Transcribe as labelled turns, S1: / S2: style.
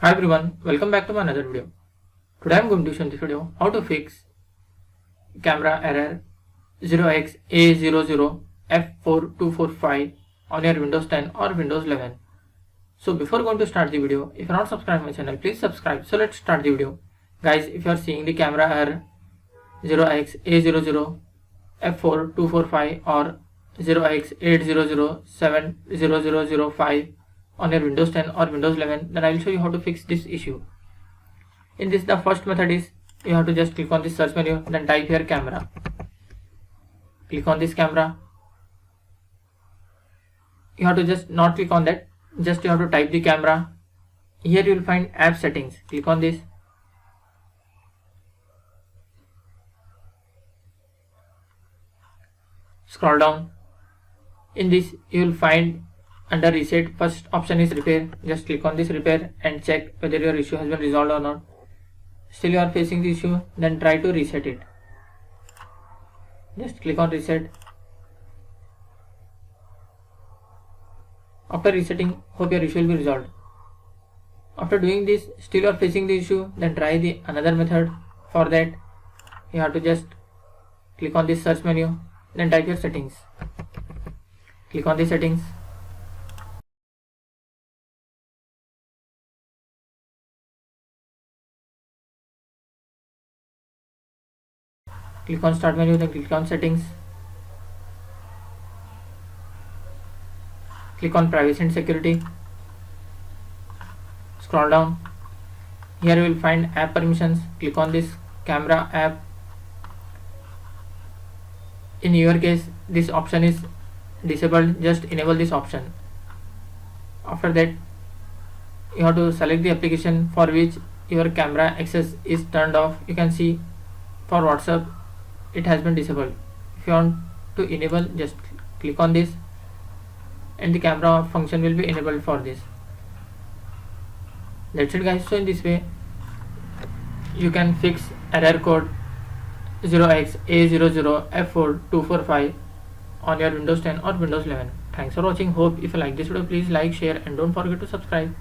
S1: Hi everyone, welcome back to my another video. Today I am going to show in this video how to fix camera error 0xA00F4245 on your Windows 10 or Windows 11. So before going to start the video, if you are not subscribed to my channel, please subscribe. So let's start the video. Guys, if you are seeing the camera error 0xA00F4245 or 0x80070005 on your Windows 10 or Windows 11, then I will show you how to fix this issue. In this, the first method is you have to just click on this search menu, then type here camera. Click on this camera. You have to just not click on that, just you have to type the camera. Here you will find app settings. Click on this. Scroll down. In this you will find under reset, first option is repair. Just click on this repair and check whether your issue has been resolved or not. Still you are facing the issue, then try to reset it. Just click on reset. After resetting, hope your issue will be resolved. After doing this, still you are facing the issue, then try the another method. For that, you have to just click on this search menu, then type your settings. Click on the settings. Click on start menu, then click on settings. Click on privacy and security. Scroll down. Here you will find app permissions. Click on this camera app. In your case, this option is disabled. Just enable this option. After that, you have to select the application for which your camera access is turned off. You can see for WhatsApp it has been disabled. If you want to enable, just click on this and the camera function will be enabled for this. That's it guys. So in this way you can fix error code 0xA00F4245 on your Windows 10 or Windows 11. Thanks for watching. Hope if you like this video, please like, share and don't forget to subscribe.